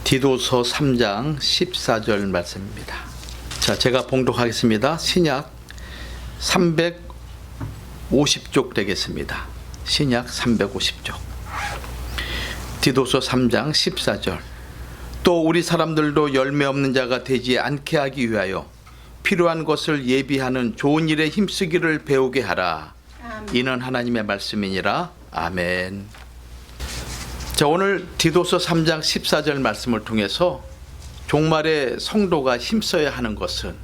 디도서 3장 14절 말씀입니다. 자, 제가 봉독하겠습니다. 신약 350쪽 되겠습니다. 신약 350쪽. 디도서 3장 14절. 또 우리 사람들도 열매 없는 자가 되지 않게 하기 위하여 필요한 것을 예비하는 좋은 일에 힘쓰기를 배우게 하라. 이는 하나님의 말씀이니라. 아멘. 자, 오늘 디도서 3장 14절 말씀을 통해서 종말에 성도가 힘써야 하는 것은,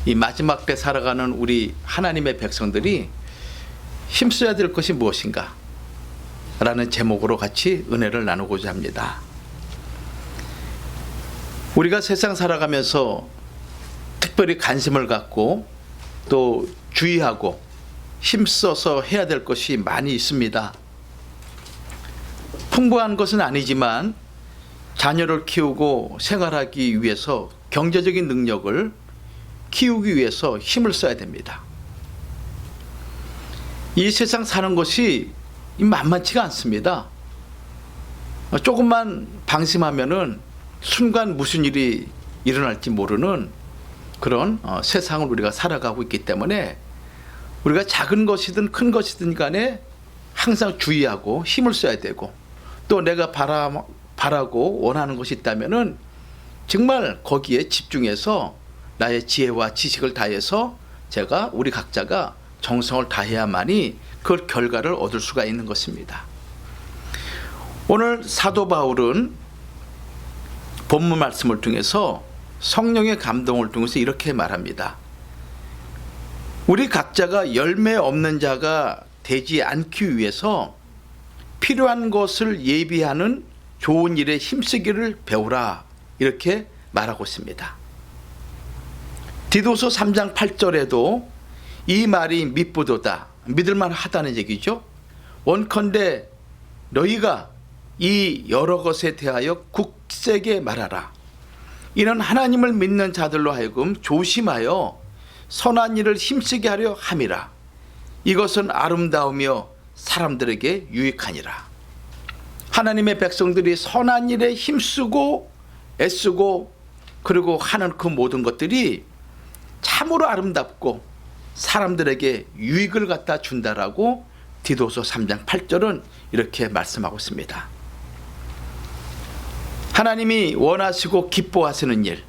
이 마지막 때 살아가는 우리 하나님의 백성들이 힘써야 될 것이 무엇인가 라는 제목으로 같이 은혜를 나누고자 합니다. 우리가 세상 살아가면서 특별히 관심을 갖고 또 주의하고 힘써서 해야 될 것이 많이 있습니다. 풍부한 것은 아니지만 자녀를 키우고 생활하기 위해서 경제적인 능력을 키우기 위해서 힘을 써야 됩니다. 이 세상 사는 것이 만만치가 않습니다. 조금만 방심하면은 순간 무슨 일이 일어날지 모르는 그런 세상을 우리가 살아가고 있기 때문에 우리가 작은 것이든 큰 것이든 간에 항상 주의하고 힘을 써야 되고, 또 내가 바라고 원하는 것이 있다면은 정말 거기에 집중해서 나의 지혜와 지식을 다해서 우리 각자가 정성을 다해야만이 그 결과를 얻을 수가 있는 것입니다. 오늘 사도 바울은 본문 말씀을 통해서 성령의 감동을 통해서 이렇게 말합니다. 우리 각자가 열매 없는 자가 되지 않기 위해서 필요한 것을 예비하는 좋은 일에 힘쓰기를 배우라, 이렇게 말하고 있습니다. 디도서 3장 8절에도 이 말이 밉부도다, 믿을만 하다는 얘기죠. 원컨대 너희가 이 여러 것에 대하여 굳세게 말하라. 이는 하나님을 믿는 자들로 하여금 조심하여 선한 일을 힘쓰게 하려 함이라. 이것은 아름다우며 사람들에게 유익하니라. 하나님의 백성들이 선한 일에 힘쓰고 애쓰고 그리고 하는 그 모든 것들이 참으로 아름답고 사람들에게 유익을 갖다 준다라고 디도서 3장 8절은 이렇게 말씀하고 있습니다. 하나님이 원하시고 기뻐하시는 일,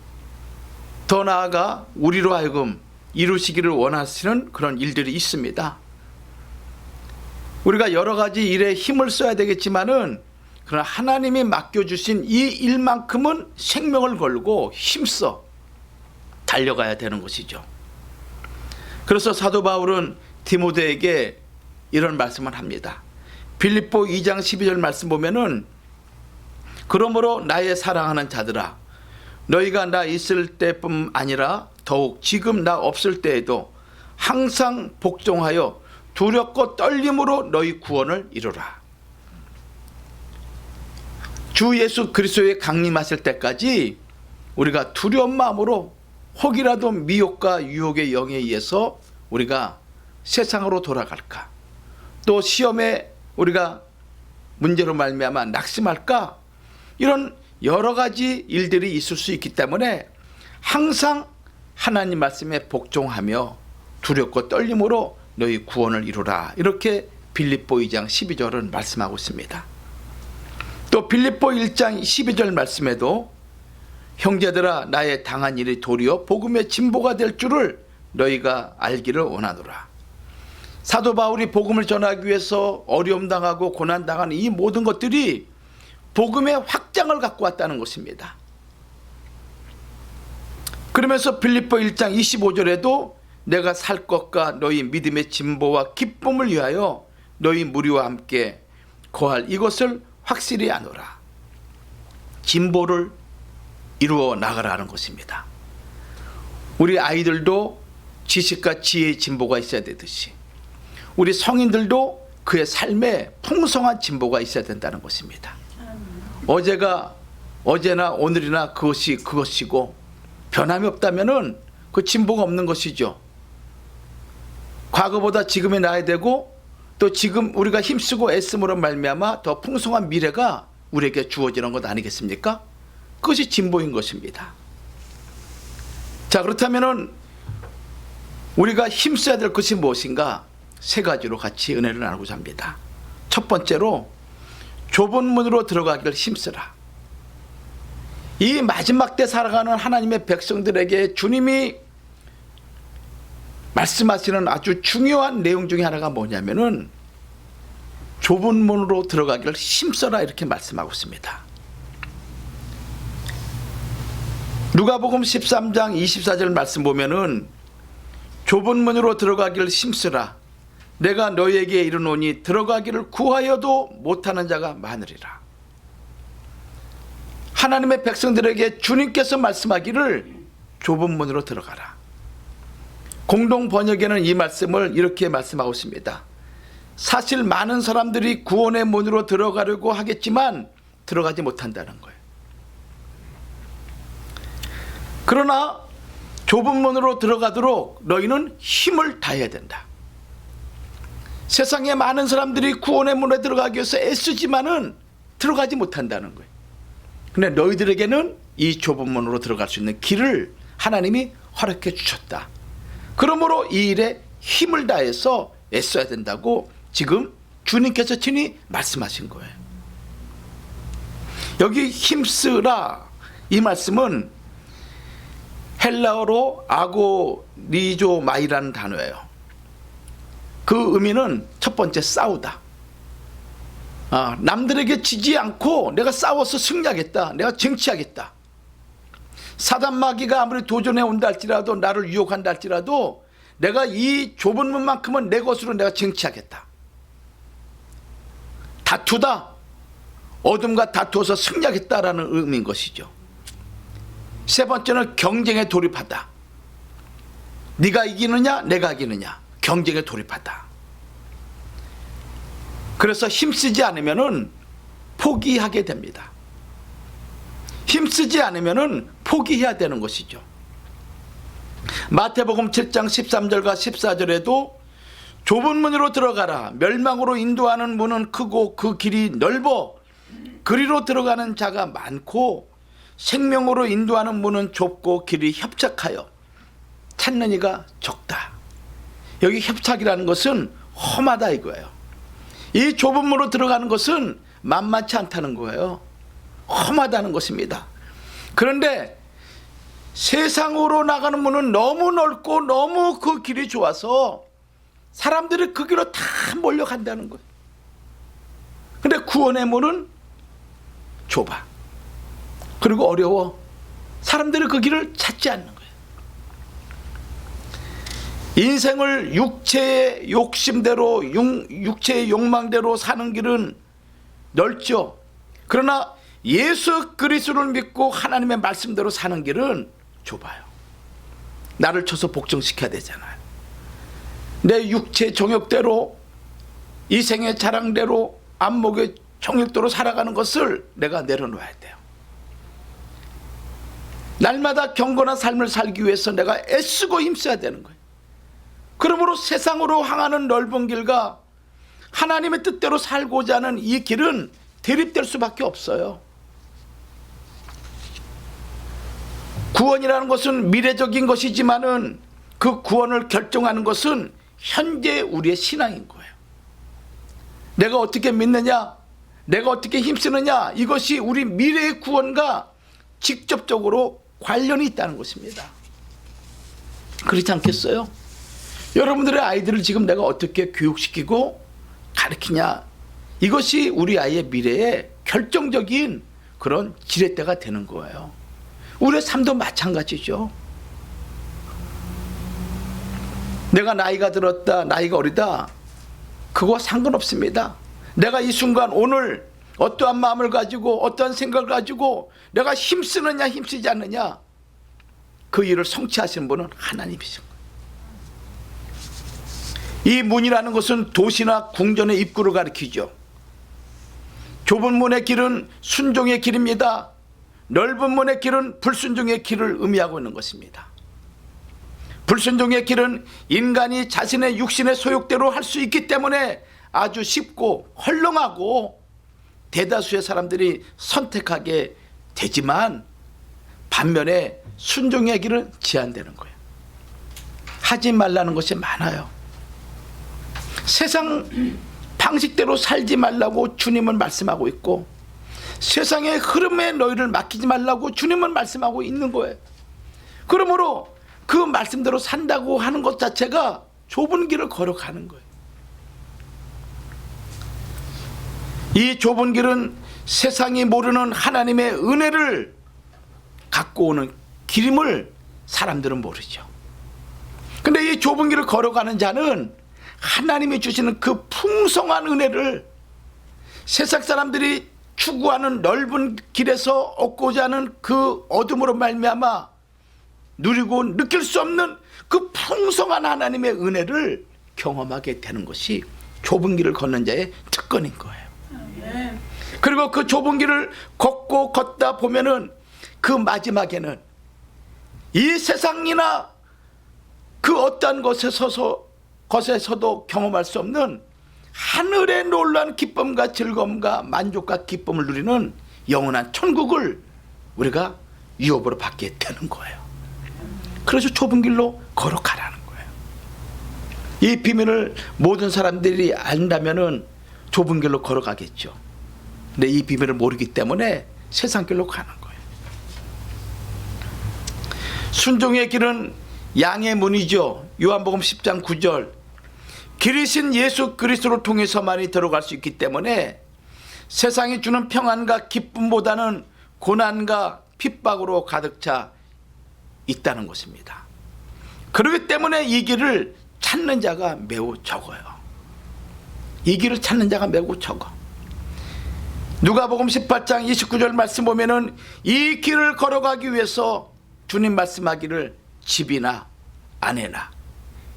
더 나아가 우리로 하여금 이루시기를 원하시는 그런 일들이 있습니다. 우리가 여러 가지 일에 힘을 써야 되겠지만은, 그러나 하나님이 맡겨주신 이 일만큼은 생명을 걸고 힘써 달려가야 되는 것이죠. 그래서 사도 바울은 디모데에게 이런 말씀을 합니다. 빌립보 2장 12절 말씀 보면은, 그러므로 나의 사랑하는 자들아, 너희가 나 있을 때뿐 아니라 더욱 지금 나 없을 때에도 항상 복종하여 두렵고 떨림으로 너희 구원을 이루라. 주 예수 그리스도의 강림하실 때까지 우리가 두려운 마음으로 혹이라도 미혹과 유혹의 영에 의해서 우리가 세상으로 돌아갈까, 또 시험에 우리가 문제로 말미암아 낙심할까, 이런 여러 가지 일들이 있을 수 있기 때문에 항상 하나님 말씀에 복종하며 두렵고 떨림으로 너희 구원을 이루라, 이렇게 빌립보 2장 12절은 말씀하고 있습니다. 또 빌립보 1장 12절 말씀에도 형제들아, 나의 당한 일이 도리어 복음의 진보가 될 줄을 너희가 알기를 원하노라. 사도 바울이 복음을 전하기 위해서 어려움 당하고 고난 당하는 이 모든 것들이 복음의 확장을 갖고 왔다는 것입니다. 그러면서 빌립보 1장 25절에도 내가 살 것과 너희 믿음의 진보와 기쁨을 위하여 너희 무리와 함께 거할 이것을 확실히 아노라. 진보를 이루어 나가라는 것입니다. 우리 아이들도 지식과 지혜의 진보가 있어야 되듯이 우리 성인들도 그의 삶에 풍성한 진보가 있어야 된다는 것입니다. 어제나 오늘이나 그것이고 변함이 없다면은 그 진보가 없는 것이죠. 과거보다 지금이 나아야 되고, 또 지금 우리가 힘쓰고 애씀으로 말미암아 더 풍성한 미래가 우리에게 주어지는 것 아니겠습니까? 그것이 진보인 것입니다. 자, 그렇다면은 우리가 힘써야 될 것이 무엇인가? 세 가지로 같이 은혜를 나누고자 합니다. 첫 번째로 좁은 문으로 들어가기를 힘쓰라. 이 마지막 때 살아가는 하나님의 백성들에게 주님이 말씀하시는 아주 중요한 내용 중에 하나가 뭐냐면은 좁은 문으로 들어가기를 힘써라, 이렇게 말씀하고 있습니다. 누가복음 13장 24절 말씀 보면은 좁은 문으로 들어가기를 힘쓰라. 내가 너희에게 이르노니 들어가기를 구하여도 못하는 자가 많으리라. 하나님의 백성들에게 주님께서 말씀하기를 좁은 문으로 들어가라. 공동 번역에는 이 말씀을 이렇게 말씀하고 있습니다. 사실 많은 사람들이 구원의 문으로 들어가려고 하겠지만 들어가지 못한다는 거예요. 그러나 좁은 문으로 들어가도록 너희는 힘을 다해야 된다. 세상에 많은 사람들이 구원의 문에 들어가기 위해서 애쓰지만은 들어가지 못한다는 거예요. 근데 너희들에게는 이 좁은 문으로 들어갈 수 있는 길을 하나님이 허락해 주셨다. 그러므로 이 일에 힘을 다해서 애써야 된다고 지금 주님께서 친히 말씀하신 거예요. 여기 힘쓰라, 이 말씀은 헬라어로 아고니조마이라는 단어예요. 그 의미는 첫 번째 싸우다. 남들에게 지지 않고 내가 싸워서 승리하겠다, 내가 쟁취하겠다. 사단 마귀가 아무리 도전해 온다 할지라도, 나를 유혹한다 할지라도 내가 이 좁은 문만큼은 내 것으로 내가 쟁취하겠다. 다투다, 어둠과 다투어서 승리하겠다라는 의미인 것이죠. 세 번째는 경쟁에 돌입하다. 네가 이기느냐 내가 이기느냐, 경쟁에 돌입하다. 그래서 힘쓰지 않으면은 포기하게 됩니다. 힘쓰지 않으면은 포기해야 되는 것이죠. 마태복음 7장 13절과 14절에도 좁은 문으로 들어가라. 멸망으로 인도하는 문은 크고 그 길이 넓어 그리로 들어가는 자가 많고 생명으로 인도하는 문은 좁고 길이 협착하여 찾는 이가 적다. 여기 협착이라는 것은 험하다 이거예요. 이 좁은 문으로 들어가는 것은 만만치 않다는 거예요. 험하다는 것입니다. 그런데 세상으로 나가는 문은 너무 넓고 너무 그 길이 좋아서 사람들이 그 길로 다 몰려간다는 거예요. 근데 구원의 문은 좁아. 그리고 어려워. 사람들이 그 길을 찾지 않는 거예요. 인생을 육체의 욕심대로, 육체의 욕망대로 사는 길은 넓죠. 그러나 예수 그리스도를 믿고 하나님의 말씀대로 사는 길은 좁아요. 나를 쳐서 복종시켜야 되잖아요. 내 육체 정욕대로, 이생의 자랑대로, 안목의 정욕대로 살아가는 것을 내가 내려놓아야 돼요. 날마다 경건한 삶을 살기 위해서 내가 애쓰고 힘써야 되는 거예요. 그러므로 세상으로 향하는 넓은 길과 하나님의 뜻대로 살고자 하는 이 길은 대립될 수밖에 없어요. 구원이라는 것은 미래적인 것이지만은 그 구원을 결정하는 것은 현재 우리의 신앙인 거예요. 내가 어떻게 믿느냐, 내가 어떻게 힘쓰느냐, 이것이 우리 미래의 구원과 직접적으로 관련이 있다는 것입니다. 그렇지 않겠어요? 여러분들의 아이들을 지금 내가 어떻게 교육시키고 가르치냐, 이것이 우리 아이의 미래에 결정적인 그런 지렛대가 되는 거예요. 우리의 삶도 마찬가지죠. 내가 나이가 들었다, 나이가 어리다, 그거와 상관없습니다. 내가 이 순간 오늘 어떠한 마음을 가지고 어떠한 생각을 가지고 내가 힘쓰느냐 힘쓰지 않느냐, 그 일을 성취하시는 분은 하나님이신 거예요. 이 문이라는 것은 도시나 궁전의 입구를 가리키죠. 좁은 문의 길은 순종의 길입니다. 넓은 문의 길은 불순종의 길을 의미하고 있는 것입니다. 불순종의 길은 인간이 자신의 육신의 소욕대로 할 수 있기 때문에 아주 쉽고 헐렁하고 대다수의 사람들이 선택하게 되지만 반면에 순종의 길은 제한되는 거예요. 하지 말라는 것이 많아요. 세상 방식대로 살지 말라고 주님은 말씀하고 있고, 세상의 흐름에 너희를 맡기지 말라고 주님은 말씀하고 있는 거예요. 그러므로 그 말씀대로 산다고 하는 것 자체가 좁은 길을 걸어가는 거예요. 이 좁은 길은 세상이 모르는 하나님의 은혜를 갖고 오는 길임을 사람들은 모르죠. 근데 이 좁은 길을 걸어가는 자는 하나님이 주시는 그 풍성한 은혜를 세상 사람들이 추구하는 넓은 길에서 얻고자 하는 그 어둠으로 말미암아 누리고 느낄 수 없는 그 풍성한 하나님의 은혜를 경험하게 되는 것이 좁은 길을 걷는 자의 특권인 거예요. 그리고 그 좁은 길을 걷다 보면은 그 마지막에는 이 세상이나 그 어떠한 것에서도 경험할 수 없는 하늘의 놀라운 기쁨과 즐거움과 만족과 기쁨을 누리는 영원한 천국을 우리가 유업으로 받게 되는 거예요. 그래서 좁은 길로 걸어가라는 거예요. 이 비밀을 모든 사람들이 안다면은 좁은 길로 걸어가겠죠. 근데 이 비밀을 모르기 때문에 세상 길로 가는 거예요. 순종의 길은 양의 문이죠. 요한복음 10장 9절. 길이신 예수 그리스도를 통해서만이 들어갈 수 있기 때문에 세상이 주는 평안과 기쁨보다는 고난과 핍박으로 가득 차 있다는 것입니다. 그렇기 때문에 이 길을 찾는 자가 매우 적어요. 이 길을 찾는 자가 매우 적어. 누가복음 18장 29절 말씀 보면은 이 길을 걸어가기 위해서 주님 말씀하기를 집이나 아내나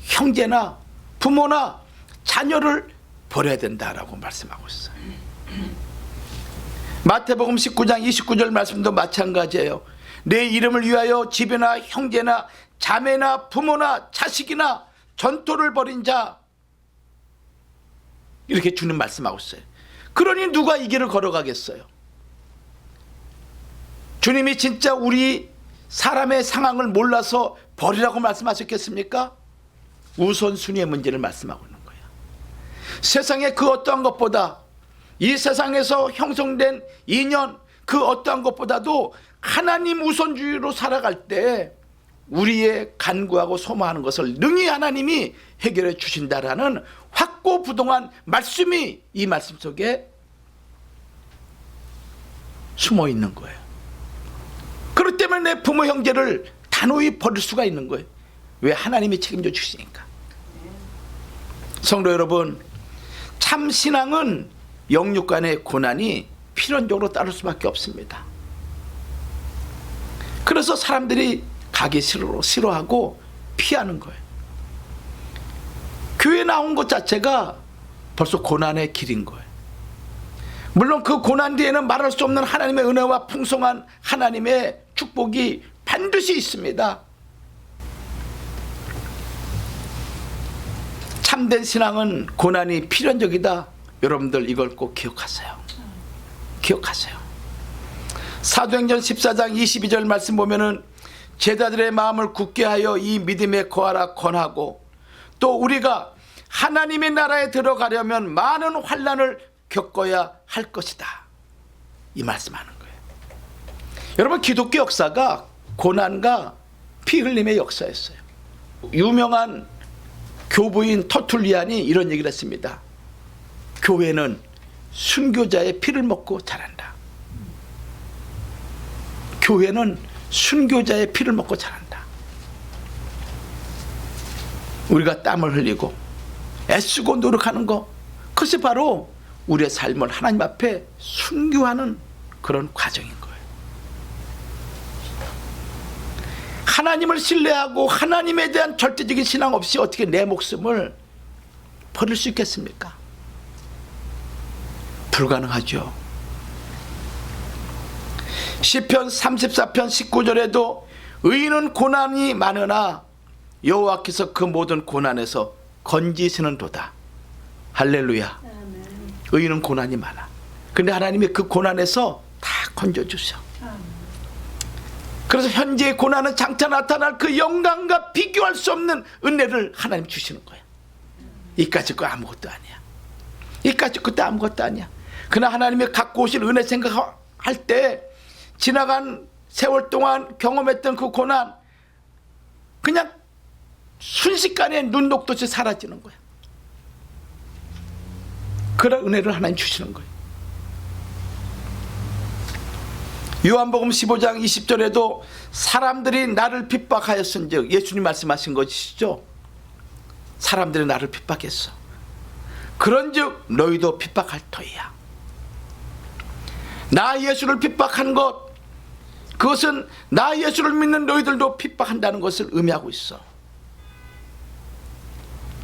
형제나 부모나 자녀를 버려야 된다라고 말씀하고 있어요. 마태복음 19장 29절 말씀도 마찬가지예요. 내 이름을 위하여 집이나 형제나 자매나 부모나 자식이나 전토를 벌인 자, 이렇게 주님 말씀하고 있어요. 그러니 누가 이 길을 걸어가겠어요? 주님이 진짜 우리 사람의 상황을 몰라서 버리라고 말씀하셨겠습니까? 우선순위의 문제를 말씀하고 있는 거예요. 세상의 그 어떠한 것보다, 이 세상에서 형성된 인연 그 어떠한 것보다도 하나님 우선주의로 살아갈 때 우리의 간구하고 소망하는 것을 능히 하나님이 해결해 주신다라는 확고부동한 말씀이 이 말씀 속에 숨어 있는 거예요. 그렇기 때문에 내 부모 형제를 단호히 버릴 수가 있는 거예요. 왜? 하나님이 책임져 주시니까. 성도 여러분, 참 신앙은 영육 간의 고난이 필연적으로 따를 수밖에 없습니다. 그래서 사람들이 가기 싫어하고 피하는 거예요. 교회 나온 것 자체가 벌써 고난의 길인 거예요. 물론 그 고난 뒤에는 말할 수 없는 하나님의 은혜와 풍성한 하나님의 축복이 반드시 있습니다. 참된 신앙은 고난이 필연적이다. 여러분들 이걸 꼭 기억하세요. 기억하세요. 사도행전 14장 22절 말씀 보면은 제자들의 마음을 굳게 하여 이 믿음에 거하라 권하고, 또 우리가 하나님의 나라에 들어가려면 많은 환난을 겪어야 할 것이다, 이 말씀하는 거예요. 여러분, 기독교 역사가 고난과 피 흘림의 역사였어요. 유명한 교부인 터툴리안이 이런 얘기를 했습니다. 교회는 순교자의 피를 먹고 자란다. 교회는 순교자의 피를 먹고 자란다. 우리가 땀을 흘리고 애쓰고 노력하는 것, 그것이 바로 우리의 삶을 하나님 앞에 순교하는 그런 과정인 거예요. 하나님을 신뢰하고 하나님에 대한 절대적인 신앙 없이 어떻게 내 목숨을 버릴 수 있겠습니까? 불가능하죠. 시편 34편 19절에도 의인은 고난이 많으나 여호와께서 그 모든 고난에서 건지시는도다. 할렐루야. 의인은 고난이 많아. 근데 하나님이 그 고난에서 다 건져주셔. 그래서 현재의 고난은 장차 나타날 그 영광과 비교할 수 없는 은혜를 하나님 주시는 거야. 이까짓 거 아무것도 아니야. 이까짓 것도 아무것도 아니야. 그러나 하나님이 갖고 오실 은혜 생각할 때 지나간 세월 동안 경험했던 그 고난 그냥 순식간에 눈 녹듯이 사라지는 거야. 그런 은혜를 하나님 주시는 거예요. 요한복음 15장 20절에도 사람들이 나를 핍박하였은즉, 예수님 말씀하신 것이죠. 사람들이 나를 핍박했어. 그런즉 너희도 핍박할 터이야. 나 예수를 핍박한 것, 그것은 나 예수를 믿는 너희들도 핍박한다는 것을 의미하고 있어.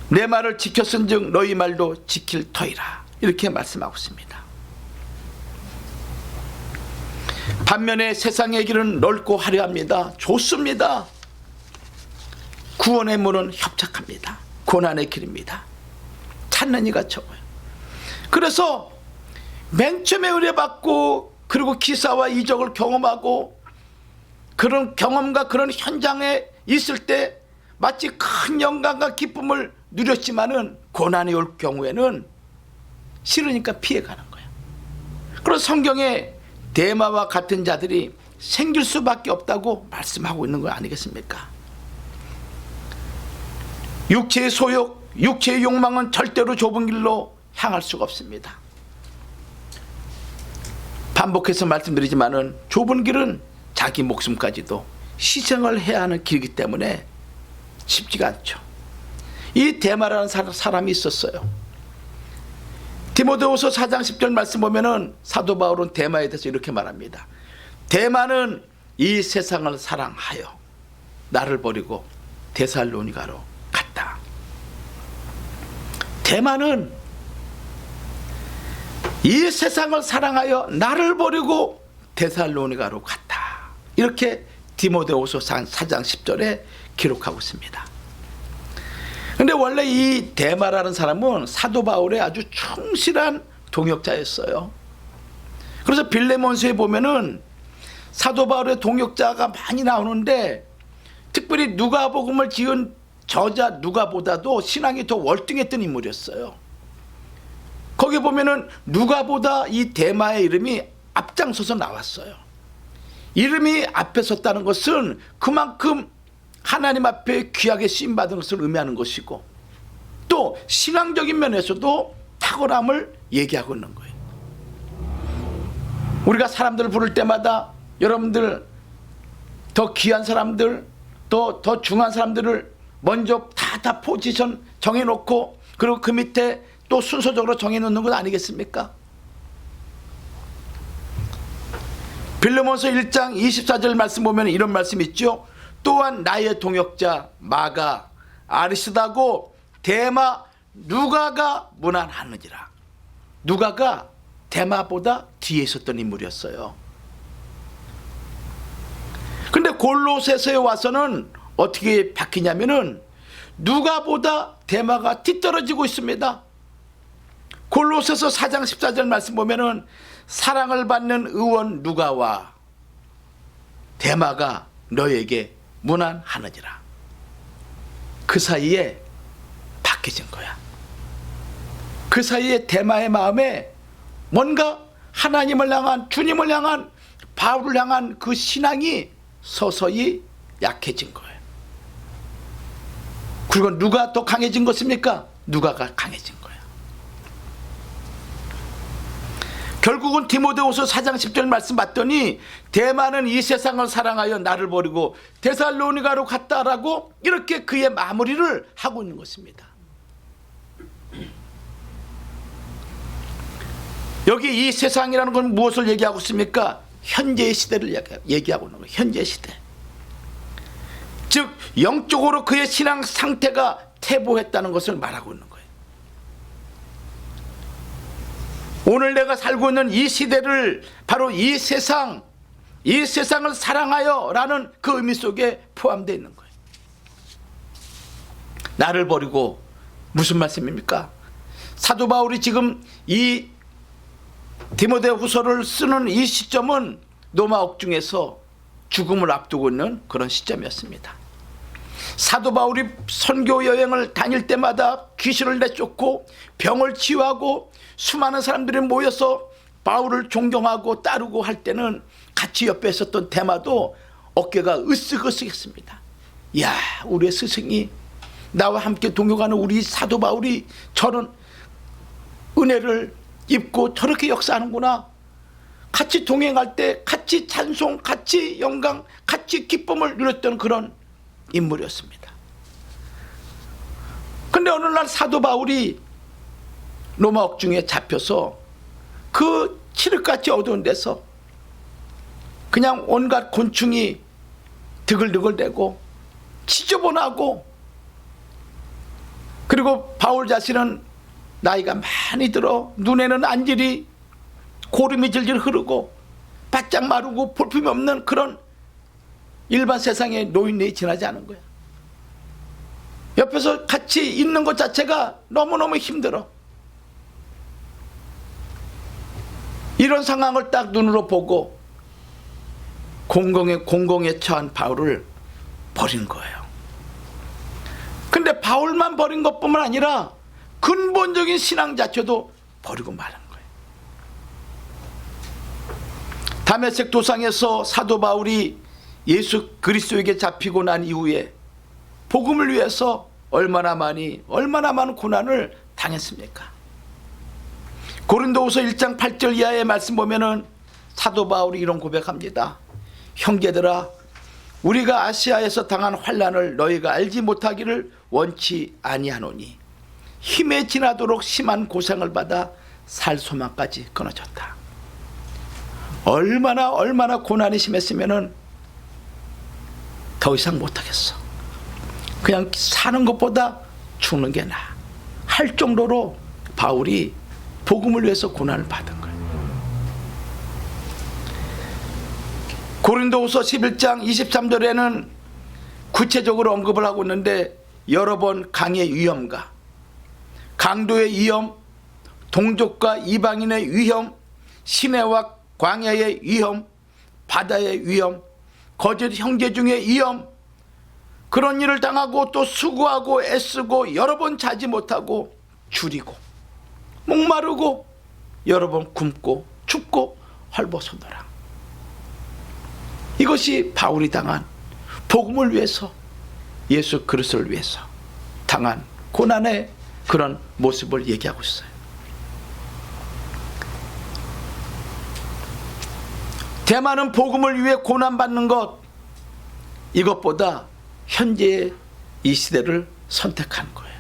내 말을 지켰은즉 너희 말도 지킬 터이라, 이렇게 말씀하고 있습니다. 반면에 세상의 길은 넓고 화려합니다. 좋습니다. 구원의 문은 협착합니다. 고난의 길입니다. 찾는 이가 적어요. 그래서 맨 처음에 은혜받고 그리고 기사와 이적을 경험하고 그런 경험과 그런 현장에 있을 때 마치 큰 영광과 기쁨을 누렸지만은 고난이 올 경우에는 싫으니까 피해가는 거야. 그래서 성경에 대마와 같은 자들이 생길 수밖에 없다고 말씀하고 있는 거 아니겠습니까? 육체의 소욕, 육체의 욕망은 절대로 좁은 길로 향할 수가 없습니다. 반복해서 말씀드리지만은 좁은 길은 자기 목숨까지도 희생을 해야 하는 길이기 때문에 쉽지가 않죠. 이 대마라는 사람이 있었어요. 디모데후서 4장 10절 말씀 보면은 사도 바울은 대마에 대해서 이렇게 말합니다. 대마는 이 세상을 사랑하여 나를 버리고 데살로니가로 갔다. 대마는 이 세상을 사랑하여 나를 버리고 데살로니가로 갔다. 이렇게 디모데후서 4장 10절에 기록하고 있습니다. 근데 원래 이 대마라는 사람은 사도 바울의 아주 충실한 동역자였어요. 그래서 빌레몬서에 보면은 사도 바울의 동역자가 많이 나오는데 특별히 누가복음을 지은 저자 누가보다도 신앙이 더 월등했던 인물이었어요. 거기 보면은 누가보다 이 대마의 이름이 앞장서서 나왔어요. 이름이 앞에 섰다는 것은 그만큼 하나님 앞에 귀하게 쓰임받은 것을 의미하는 것이고 또 신앙적인 면에서도 탁월함을 얘기하고 있는 거예요. 우리가 사람들을 부를 때마다 여러분들 더 귀한 사람들, 더 중요한 사람들을 먼저 다 포지션 정해놓고 그리고 그 밑에 또 순서적으로 정해놓는 것 아니겠습니까? 빌레몬서 1장 24절 말씀 보면 이런 말씀이 있죠. 또한 나의 동역자 마가, 아리스다고 대마, 누가가 문안하느니라. 누가가 대마보다 뒤에 있었던 인물이었어요. 근데 골로새서에 와서는 어떻게 바뀌냐면은 누가보다 대마가 뒤떨어지고 있습니다. 골로새서 4장 14절 말씀 보면은 사랑을 받는 의원 누가와 대마가 너에게 문안하느니라. 그 사이에 바뀌어진 거야. 그 사이에 대마의 마음에 뭔가 하나님을 향한, 주님을 향한, 바울을 향한 그 신앙이 서서히 약해진 거예요. 그리고 누가 더 강해진 것입니까? 누가가 강해진 거예요. 결국은 디모데후서 4장 10절 말씀 봤더니 대마는 이 세상을 사랑하여 나를 버리고 데살로니가로 갔다라고 이렇게 그의 마무리를 하고 있는 것입니다. 여기 이 세상이라는 건 무엇을 얘기하고 있습니까? 현재의 시대를 얘기하고 있는 거예요. 현재 시대. 즉 영적으로 그의 신앙 상태가 퇴보했다는 것을 말하고 있는 거예요. 오늘 내가 살고 있는 이 시대를 바로 이 세상을 사랑하여 라는 그 의미 속에 포함되어 있는 거예요. 나를 버리고 무슨 말씀입니까? 사도 바울이 지금 이 디모데후서를 쓰는 이 시점은 로마 옥중에서 죽음을 앞두고 있는 그런 시점이었습니다. 사도 바울이 선교 여행을 다닐 때마다 귀신을 내쫓고 병을 치유하고 수많은 사람들이 모여서 바울을 존경하고 따르고 할 때는 같이 옆에 있었던 데마도 어깨가 으쓱으쓱했습니다. 야, 우리의 스승이 나와 함께 동역하는 우리 사도 바울이 저런 은혜를 입고 저렇게 역사하는구나. 같이 동행할 때 같이 찬송, 같이 영광, 같이 기쁨을 누렸던 그런 인물이었습니다. 근데 어느 날 사도 바울이 로마 옥중에 잡혀서 그 칠흑같이 어두운 데서 그냥 온갖 곤충이 드글드글대고 지저분하고, 그리고 바울 자신은 나이가 많이 들어 눈에는 안질이 고름이 질질 흐르고 바짝 마르고 볼품이 없는 그런 일반 세상의 노인네에 지나지 않은 거야. 옆에서 같이 있는 것 자체가 너무너무 힘들어. 이런 상황을 딱 눈으로 보고 공공에 처한 바울을 버린 거예요. 근데 바울만 버린 것뿐만 아니라 근본적인 신앙 자체도 버리고 마는 거예요. 다메섹 도상에서 사도 바울이 예수 그리스도에게 잡히고 난 이후에 복음을 위해서 얼마나 많은 고난을 당했습니까? 고린도후서 1장 8절 이하의 말씀 보면은 사도 바울이 이런 고백합니다. 형제들아, 우리가 아시아에서 당한 환난을 너희가 알지 못하기를 원치 아니하노니 힘에 지나도록 심한 고생을 받아 살 소망까지 끊어졌다. 얼마나 고난이 심했으면은 더 이상 못하겠어. 그냥 사는 것보다 죽는 게 나아 할 정도로 바울이 복음을 위해서 고난을 받은 거예요. 고린도후서 11장 23절에는 구체적으로 언급을 하고 있는데, 여러 번 강의 위험과 강도의 위험, 동족과 이방인의 위험, 시내와 광야의 위험, 바다의 위험, 거짓 형제 중의 위험, 그런 일을 당하고 또 수고하고 애쓰고 여러 번 자지 못하고 줄이고 목마르고 여러 번 굶고 춥고 헐벗어더라. 이것이 바울이 당한, 복음을 위해서, 예수 그리스도를 위해서 당한 고난의 그런 모습을 얘기하고 있어요. 대만은 복음을 위해 고난받는 것, 이것보다 현재의 이 시대를 선택한 거예요.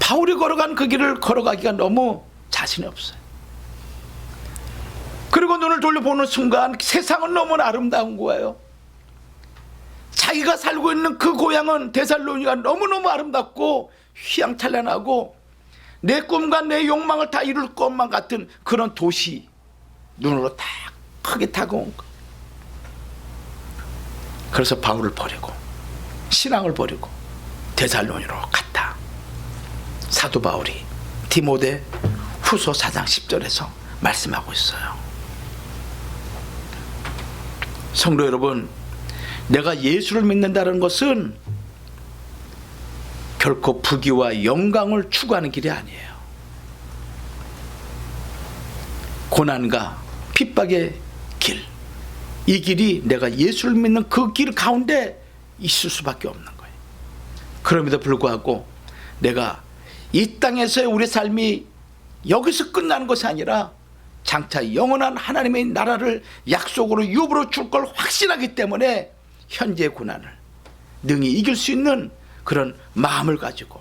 바울이 걸어간 그 길을 걸어가기가 너무 자신이 없어요. 그리고 눈을 돌려보는 순간 세상은 너무나 아름다운 거예요. 자기가 살고 있는 그 고향은 데살로니가 너무너무 아름답고 휘황찬란하고 내 꿈과 내 욕망을 다 이룰 것만 같은 그런 도시, 눈으로 딱 크게 다가온 거. 그래서 바울을 버리고 신앙을 버리고 데살로니로 갔다. 사도 바울이 디모데 후서 4장 10절에서 말씀하고 있어요. 성도 여러분, 내가 예수를 믿는다는 것은 결코 부귀와 영광을 추구하는 길이 아니에요. 고난과 핍박의 길, 이 길이 내가 예수를 믿는 그 길 가운데 있을 수밖에 없는 거예요. 그럼에도 불구하고 내가 이 땅에서의 우리 삶이 여기서 끝나는 것이 아니라 장차 영원한 하나님의 나라를 약속으로 유업으로 줄 걸 확신하기 때문에 현재의 고난을 능히 이길 수 있는 그런 마음을 가지고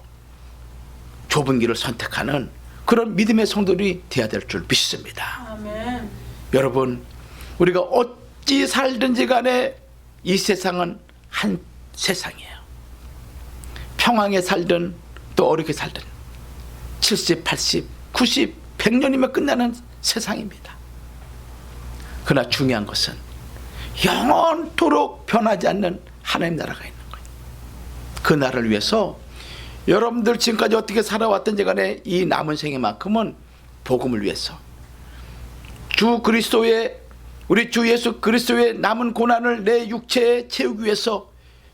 좁은 길을 선택하는 그런 믿음의 성도들이 되어야 될 줄 믿습니다. 아멘. 여러분, 우리가 어찌 살든지 간에 이 세상은 한 세상이에요. 평안에 살든 또 어렵게 살든 70, 80, 90, 100년이면 끝나는 세상입니다. 그러나 중요한 것은 영원토록 변하지 않는 하나님 나라가 있는 거예요. 그 나라를 위해서 여러분들 지금까지 어떻게 살아왔든지 간에 이 남은 생애만큼은 복음을 위해서 우리 주 예수 그리스도의 남은 고난을 내 육체에 채우기 위해서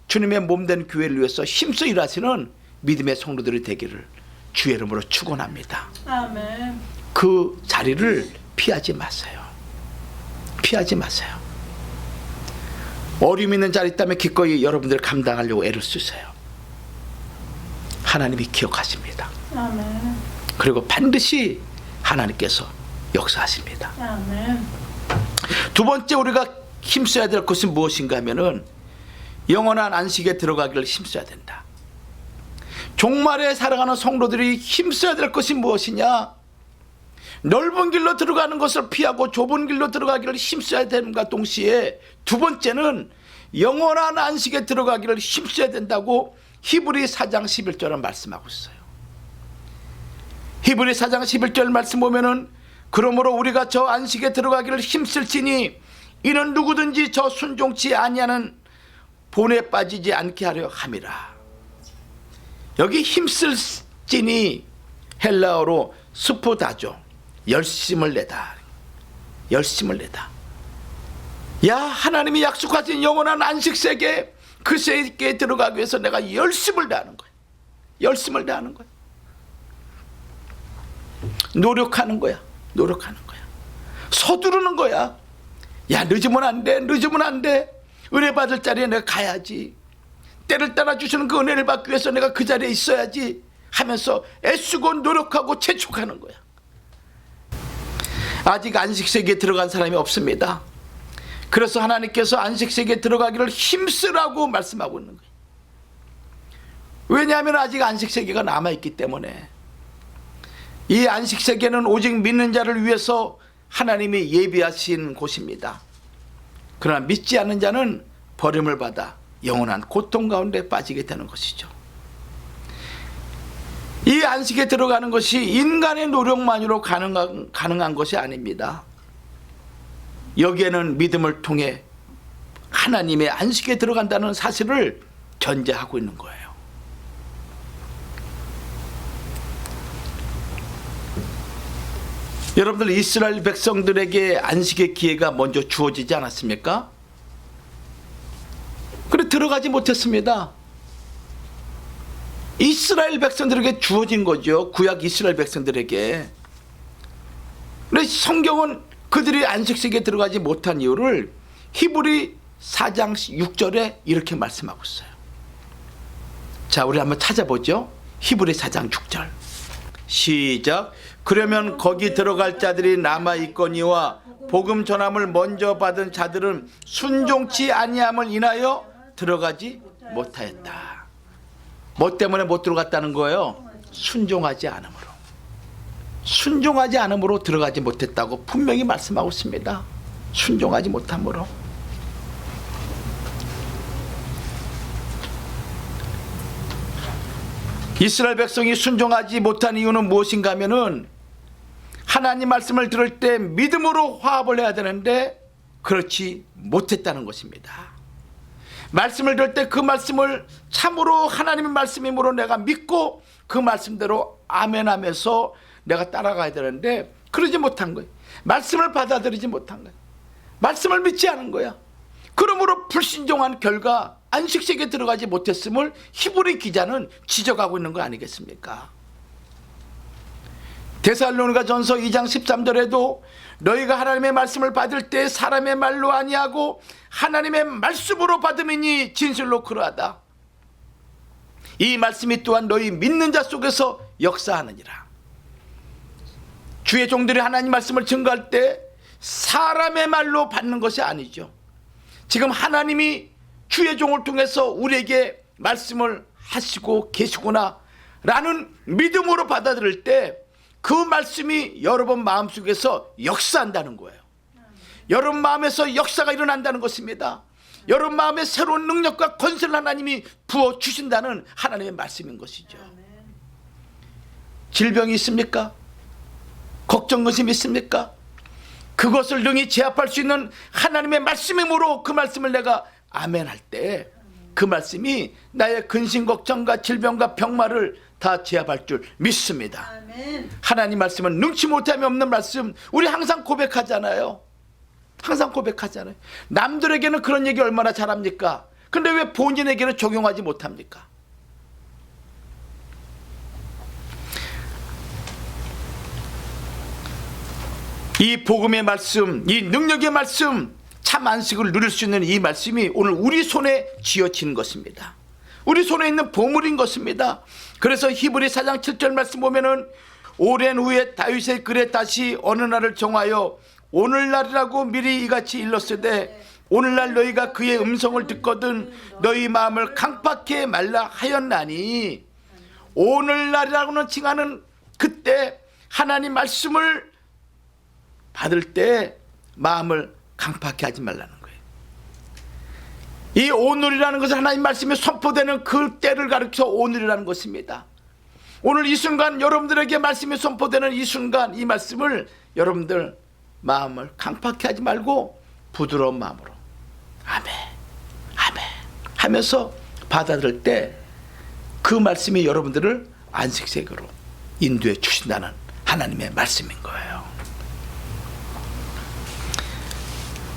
주님의 몸된 교회를 위해서 힘써 일하시는 믿음의 성도들이 되기를 주의 이름으로 축원합니다. 아멘. 그 자리를 피하지 마세요. 피하지 마세요. 어려움 있는 자리 있다면 기꺼이 여러분들 감당하려고 애를 쓰세요. 하나님이 기억하십니다. 아멘. 그리고 반드시 하나님께서 역사하십니다. 아멘. 두 번째 우리가 힘써야 될 것은 무엇인가 하면은 영원한 안식에 들어가기를 힘써야 된다. 종말에 살아가는 성도들이 힘써야 될 것이 무엇이냐? 넓은 길로 들어가는 것을 피하고 좁은 길로 들어가기를 힘써야 되는가 동시에 두 번째는 영원한 안식에 들어가기를 힘써야 된다고 히브리 4장 11절은 말씀하고 있어요. 히브리 4장 11절 말씀 보면은 그러므로 우리가 저 안식에 들어가기를 힘쓸지니 이는 누구든지 저 순종치 아니하는 본에 빠지지 않게 하려 함이라. 여기 힘쓸지니 헬라어로 스포다죠. 열심을 내다. 열심을 내다. 야, 하나님이 약속하신 영원한 안식세계 그 세계에 들어가기 위해서 내가 열심을 다하는 거야. 열심을 다하는 거야. 노력하는 거야. 노력하는 거야. 서두르는 거야. 야, 늦으면 안 돼. 늦으면 안 돼. 은혜 받을 자리에 내가 가야지. 때를 따라 주시는 그 은혜를 받기 위해서 내가 그 자리에 있어야지 하면서 애쓰고 노력하고 재촉하는 거야. 아직 안식세계에 들어간 사람이 없습니다. 그래서 하나님께서 안식세계에 들어가기를 힘쓰라고 말씀하고 있는 거예요. 왜냐하면 아직 안식세계가 남아있기 때문에. 이 안식세계는 오직 믿는 자를 위해서 하나님이 예비하신 곳입니다. 그러나 믿지 않는 자는 버림을 받아 영원한 고통 가운데 빠지게 되는 것이죠. 이 안식에 들어가는 것이 인간의 노력만으로 가능한 것이 아닙니다. 여기에는 믿음을 통해 하나님의 안식에 들어간다는 사실을 전제하고 있는 거예요. 여러분들, 이스라엘 백성들에게 안식의 기회가 먼저 주어지지 않았습니까? 그래 들어가지 못했습니다. 이스라엘 백성들에게 주어진 거죠. 구약 이스라엘 백성들에게. 그런데 성경은 그들이 안식세계에 들어가지 못한 이유를 히브리 4장 6절에 이렇게 말씀하고 있어요. 자, 우리 한번 찾아보죠. 히브리 4장 6절 시작. 그러면 거기 들어갈 자들이 남아있거니와 복음 전함을 먼저 받은 자들은 순종치 아니함을 인하여 들어가지 못하였다. 뭐 때문에 못 들어갔다는 거예요? 순종하지 않음으로. 순종하지 않음으로 들어가지 못했다고 분명히 말씀하고 있습니다. 순종하지 못함으로. 이스라엘 백성이 순종하지 못한 이유는 무엇인가 하면은 하나님 말씀을 들을 때 믿음으로 화합을 해야 되는데 그렇지 못했다는 것입니다. 말씀을 들을 때 그 말씀을 참으로 하나님의 말씀이므로 내가 믿고 그 말씀대로 아멘하면서 내가 따라가야 되는데 그러지 못한 거예요. 말씀을 받아들이지 못한 거예요. 말씀을 믿지 않은 거야. 그러므로 불신종한 결과 안식세계에 들어가지 못했음을 히브리 기자는 지적하고 있는 거 아니겠습니까? 데살로니가 전서 2장 13절에도 너희가 하나님의 말씀을 받을 때 사람의 말로 아니하고 하나님의 말씀으로 받음이니 진실로 그러하다. 이 말씀이 또한 너희 믿는 자 속에서 역사하느니라. 주의 종들이 하나님 말씀을 증거할 때 사람의 말로 받는 것이 아니죠. 지금 하나님이 주의 종을 통해서 우리에게 말씀을 하시고 계시구나 라는 믿음으로 받아들일 때 그 말씀이 여러분 마음속에서 역사한다는 거예요. 여러분 마음에서 역사가 일어난다는 것입니다. 여러분 마음에 새로운 능력과 권세를 하나님이 부어주신다는 하나님의 말씀인 것이죠. 질병이 있습니까? 걱정 근심이 있습니까? 그것을 능히 제압할 수 있는 하나님의 말씀이므로 그 말씀을 내가 아멘할 때 그 말씀이 나의 근심 걱정과 질병과 병마를 다 제압할 줄 믿습니다. 아멘. 하나님 말씀은 능치 못함이 없는 말씀. 우리 항상 고백하잖아요. 항상 고백하잖아요. 남들에게는 그런 얘기 얼마나 잘합니까? 근데 왜 본인에게는 적용하지 못합니까? 이 복음의 말씀, 이 능력의 말씀, 참 안식을 누릴 수 있는 이 말씀이 오늘 우리 손에 쥐어지는 것입니다. 우리 손에 있는 보물인 것입니다. 그래서 히브리 4장 7절 말씀 보면은 오랜 후에 다윗의 글에 다시 어느 날을 정하여 오늘날이라고 미리 이같이 일렀으되 오늘날 너희가 그의 음성을 듣거든 너희 마음을 강팍해 말라 하였나니, 오늘날이라고는 칭하는 그때 하나님 말씀을 받을 때 마음을 강팍해 하지 말라는 거예요. 이 오늘이라는 것은 하나님 말씀이 선포되는 그 때를 가리켜 오늘이라는 것입니다. 오늘 이 순간 여러분들에게 말씀이 선포되는 이 순간 이 말씀을 여러분들 마음을 강팍해 하지 말고 부드러운 마음으로 아멘 아멘 하면서 받아들일 때 그 말씀이 여러분들을 안식세계로 인도해 주신다는 하나님의 말씀인 거예요.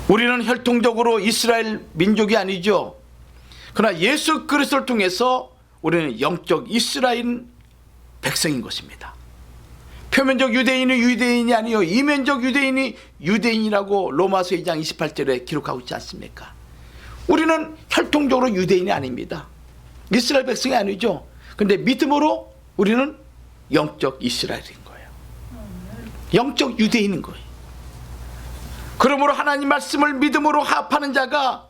우리는 혈통적으로 이스라엘 민족이 아니죠. 그러나 예수 그리스도를 통해서 우리는 영적 이스라엘 백성인 것입니다. 표면적 유대인이 유대인이 아니요 이면적 유대인이 유대인이라고 로마서 2장 28절에 기록하고 있지 않습니까? 우리는 혈통적으로 유대인이 아닙니다. 이스라엘 백성이 아니죠. 그런데 믿음으로 우리는 영적 이스라엘인 거예요. 영적 유대인인 거예요. 그러므로 하나님 말씀을 믿음으로 합하는 자가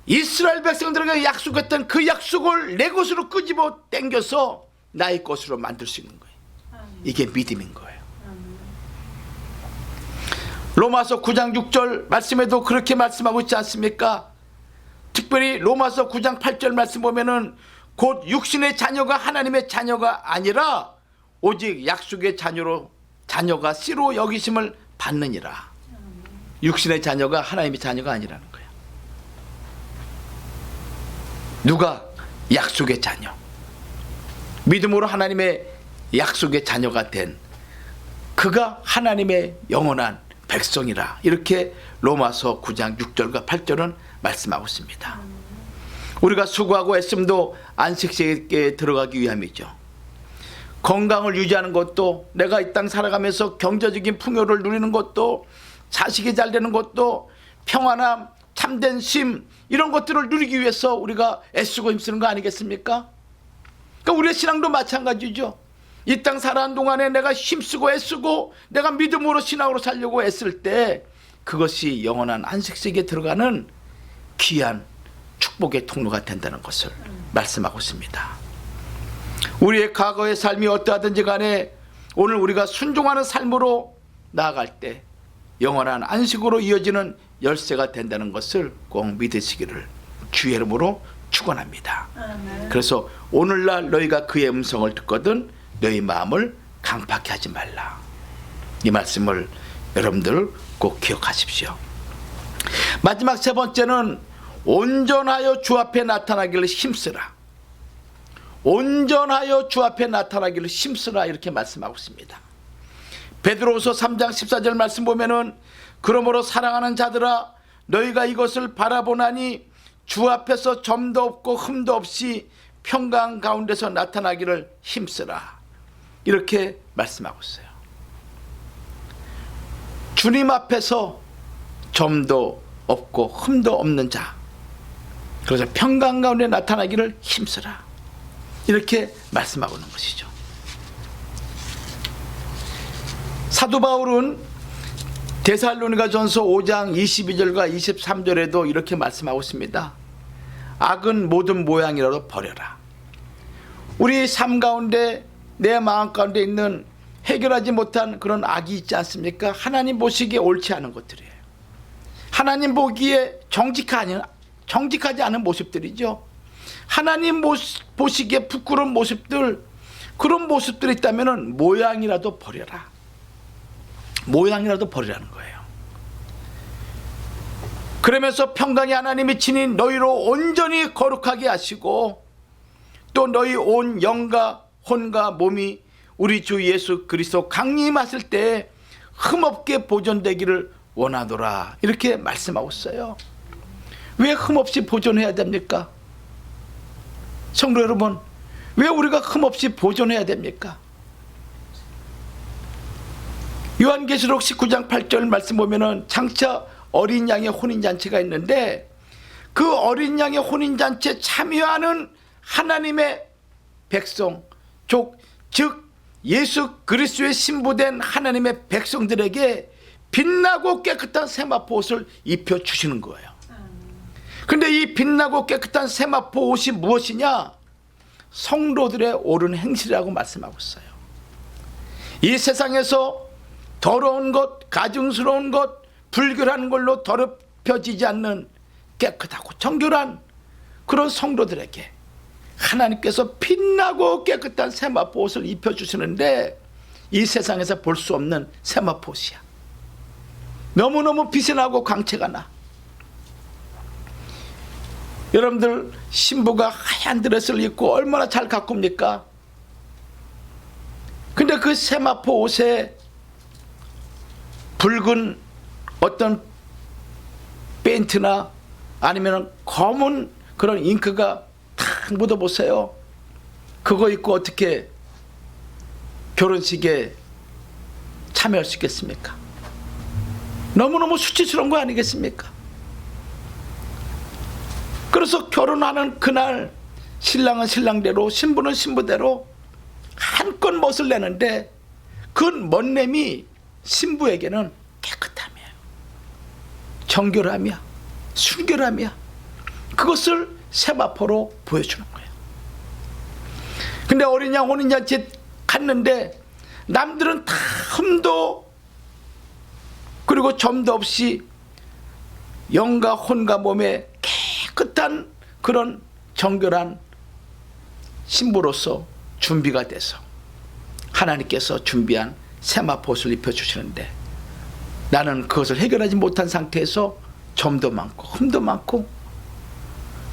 이스라엘 백성들에게 약속했던 그 약속을 내 것으로 끄집어 당겨서 나의 것으로 만들 수 있는 거예요. 이게 믿음인 거예요. 로마서 9장 6절 말씀에도 그렇게 말씀하고 있지 않습니까? 특별히 로마서 9장 8절 말씀 보면은 곧 육신의 자녀가 하나님의 자녀가 아니라 오직 약속의 자녀가 씨로 여기심을 받느니라. 육신의 자녀가 하나님의 자녀가 아니라는 거예요. 누가? 약속의 자녀. 믿음으로 하나님의 약속의 자녀가 된 그가 하나님의 영원한 백성이라. 이렇게 로마서 9장 6절과 8절은 말씀하고 있습니다. 우리가 수고하고 애씀도 안식세계에 들어가기 위함이죠. 건강을 유지하는 것도, 내가 이 땅 살아가면서 경제적인 풍요를 누리는 것도, 자식이 잘 되는 것도, 평안함, 참된 심, 이런 것들을 누리기 위해서 우리가 애쓰고 힘쓰는 거 아니겠습니까? 그러니까 우리의 신앙도 마찬가지죠. 이 땅 살아가는 동안에 내가 힘쓰고 애쓰고 내가 믿음으로 신앙으로 살려고 애쓸 때 그것이 영원한 안식세계에 들어가는 귀한 축복의 통로가 된다는 것을 말씀하고 있습니다. 우리의 과거의 삶이 어떠하든지 간에 오늘 우리가 순종하는 삶으로 나아갈 때 영원한 안식으로 이어지는 열쇠가 된다는 것을 꼭 믿으시기를 주의 이름으로 축원합니다. 그래서 오늘날 너희가 그의 음성을 듣거든 너희 마음을 강팍해 하지 말라. 이 말씀을 여러분들 꼭 기억하십시오. 마지막 세 번째는 온전하여 주 앞에 나타나기를 힘쓰라. 온전하여 주 앞에 나타나기를 힘쓰라, 이렇게 말씀하고 있습니다. 베드로후서 3장 14절 말씀 보면은 그러므로 사랑하는 자들아 너희가 이것을 바라보나니 주 앞에서 점도 없고 흠도 없이 평강 가운데서 나타나기를 힘쓰라, 이렇게 말씀하고 있어요. 주님 앞에서 점도 없고 흠도 없는 자, 그래서 평강 가운데 나타나기를 힘쓰라, 이렇게 말씀하고 있는 것이죠. 사도 바울은 데살로니가전서 5장 22절과 23절에도 이렇게 말씀하고 있습니다. 악은 모든 모양이라도 버려라. 우리 삶 가운데 내 마음 가운데 있는 해결하지 못한 그런 악이 있지 않습니까? 하나님 보시기에 옳지 않은 것들이에요. 하나님 보기에 정직하지 않은 모습들이죠. 하나님 보시기에 부끄러운 모습들, 그런 모습들이 있다면 모양이라도 버려라. 모양이라도 버리라는 거예요. 그러면서 평강의 하나님이 친히 너희로 온전히 거룩하게 하시고 또 너희 온 영과 혼과 몸이 우리 주 예수 그리스도 강림하실 때 흠없게 보존되기를 원하노라. 이렇게 말씀하고 있어요. 왜 흠없이 보존해야 됩니까? 성도 여러분, 왜 우리가 흠없이 보존해야 됩니까? 요한계시록 19장 8절 말씀 보면은 장차 어린 양의 혼인잔치가 있는데 그 어린 양의 혼인잔치에 참여하는 하나님의 백성, 즉 예수 그리스도의 신부된 하나님의 백성들에게 빛나고 깨끗한 세마포 옷을 입혀주시는 거예요. 근데 이 빛나고 깨끗한 세마포 옷이 무엇이냐? 성도들의 옳은 행실이라고 말씀하고 있어요. 이 세상에서 더러운 것, 가증스러운 것, 불결한 걸로 더럽혀지지 않는 깨끗하고 정결한 그런 성도들에게 하나님께서 빛나고 깨끗한 세마포 옷을 입혀주시는데 이 세상에서 볼 수 없는 세마포 옷이야. 너무너무 빛이 나고 광채가 나. 여러분들 신부가 하얀 드레스를 입고 얼마나 잘 가꿉니까? 근데 그 세마포 옷에 붉은 어떤 페인트나 아니면 검은 그런 잉크가 탁 묻어보세요. 그거 입고 어떻게 결혼식에 참여할 수 있겠습니까? 너무너무 수치스러운 거 아니겠습니까? 그래서 결혼하는 그날 신랑은 신랑대로 신부는 신부대로 한껏 멋을 내는데 그 멋냄이 신부에게는 깨끗함이에요. 정결함이야. 순결함이야. 그것을 세마포로 보여주는 거예요. 근데 어린 양 혼인잔치에 갔는데 남들은 다 흠도 그리고 점도 없이 영과 혼과 몸에 깨끗한 그런 정결한 신부로서 준비가 돼서 하나님께서 준비한 세마포 옷을 입혀주시는데 나는 그것을 해결하지 못한 상태에서 점도 많고 흠도 많고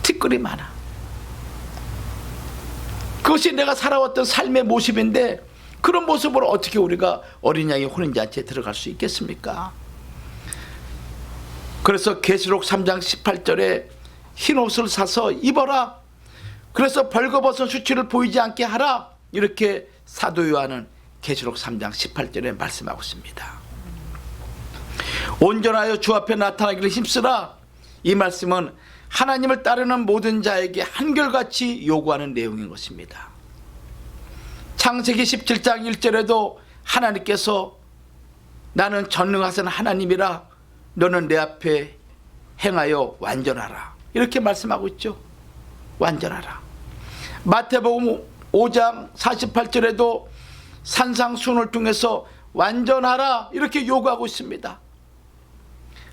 티끌이 많아. 그것이 내가 살아왔던 삶의 모습인데 그런 모습으로 어떻게 우리가 어린 양의 혼인잔치에 들어갈 수 있겠습니까? 그래서 계시록 3장 18절에 흰 옷을 사서 입어라. 그래서 벌거벗은 수치를 보이지 않게 하라. 이렇게 사도 요한은 계시록 3장 18절에 말씀하고 있습니다. 온전하여 주 앞에 나타나기를 힘쓰라. 이 말씀은 하나님을 따르는 모든 자에게 한결같이 요구하는 내용인 것입니다. 창세기 17장 1절에도 하나님께서 나는 전능하신 하나님이라 너는 내 앞에 행하여 완전하라. 이렇게 말씀하고 있죠. 완전하라. 마태복음 5장 48절에도 산상수훈을 통해서 완전하라 이렇게 요구하고 있습니다.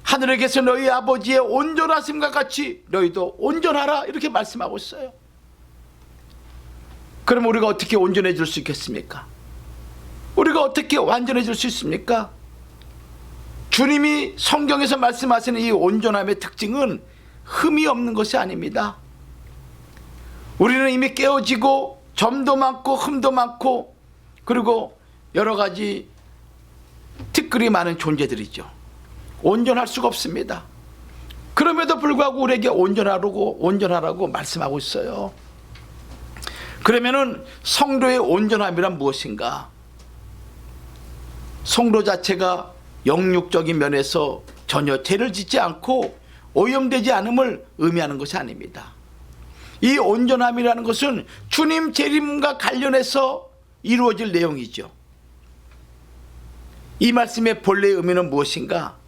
하늘에 계신 너희 아버지의 온전하심과 같이 너희도 온전하라 이렇게 말씀하고 있어요. 그럼 우리가 어떻게 온전해질 수 있겠습니까? 우리가 어떻게 완전해질 수 있습니까? 주님이 성경에서 말씀하시는 이 온전함의 특징은 흠이 없는 것이 아닙니다. 우리는 이미 깨어지고 점도 많고 흠도 많고 그리고 여러 가지 티끌이 많은 존재들이죠. 온전할 수가 없습니다. 그럼에도 불구하고 우리에게 온전하라고 말씀하고 있어요. 그러면은 성도의 온전함이란 무엇인가? 성도 자체가 영육적인 면에서 전혀 죄를 짓지 않고 오염되지 않음을 의미하는 것이 아닙니다. 이 온전함이라는 것은 주님 재림과 관련해서 이루어질 내용이죠. 이 말씀의 본래의 의미는 무엇인가?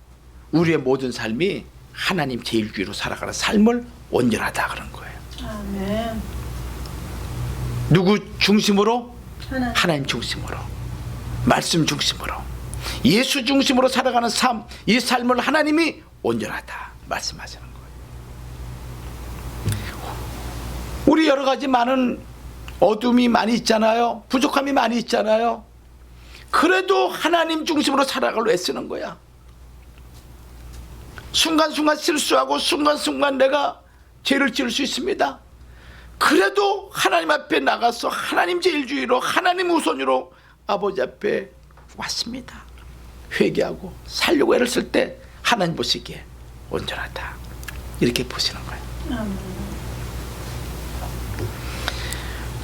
우리의 모든 삶이 하나님 제일주의로 살아가는 삶을 온전하다 그런 거예요. 아멘. 누구 중심으로? 하나님 중심으로, 말씀 중심으로, 예수 중심으로 살아가는 삶, 이 삶을 하나님이 온전하다 말씀하시는 거예요. 우리 여러 가지 많은 어둠이 많이 있잖아요. 부족함이 많이 있잖아요. 그래도 하나님 중심으로 살아가려 애쓰는 거야. 순간순간 실수하고 순간순간 내가 죄를 지을 수 있습니다. 그래도 하나님 앞에 나가서 하나님 제일주의로 하나님 우선으로 아버지 앞에 왔습니다. 회개하고 살려고 애를 쓸 때 하나님 보시기에 온전하다, 이렇게 보시는 거예요.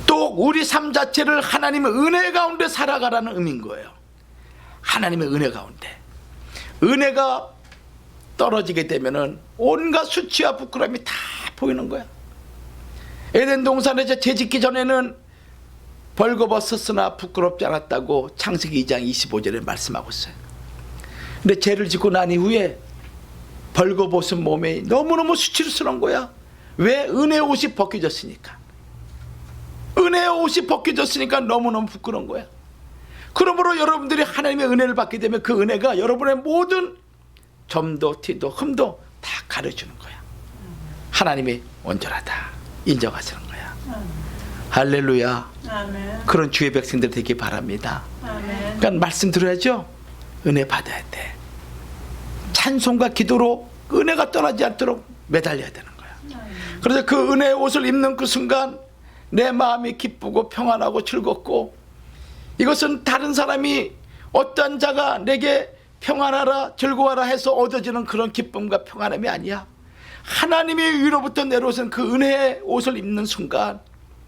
또 우리 삶 자체를 하나님의 은혜 가운데 살아가라는 의미인 거예요. 하나님의 은혜 가운데. 은혜가 떨어지게 되면은 온갖 수치와 부끄러움이 다 보이는 거야. 에덴 동산에서 죄 짓기 전에는 벌거벗었으나 부끄럽지 않았다고 창세기 2장 25절에 말씀하고 있어요. 근데 죄를 짓고 난 이후에 벌거벗은 몸에 너무너무 수치스러운 거야. 왜? 은혜의 옷이 벗겨졌으니까. 은혜의 옷이 벗겨졌으니까 너무너무 부끄러운 거야. 그러므로 여러분들이 하나님의 은혜를 받게 되면 그 은혜가 여러분의 모든 점도 티도 흠도 다 가려주는 거야. 하나님이 온전하다 인정하시는 거야. 할렐루야. 아멘. 그런 주의 백성들 되기 바랍니다. 아멘. 그러니까 말씀 들어야죠. 은혜 받아야 돼. 찬송과 기도로 은혜가 떠나지 않도록 매달려야 되는 거야. 그래서 그 은혜의 옷을 입는 그 순간 내 마음이 기쁘고 평안하고 즐겁고, 이것은 다른 사람이 어떤 자가 내게 평안하라 즐거워라 해서 얻어지는 그런 기쁨과 평안함이 아니야. 하나님이 위로부터 내려오신 그 은혜의 옷을 입는 순간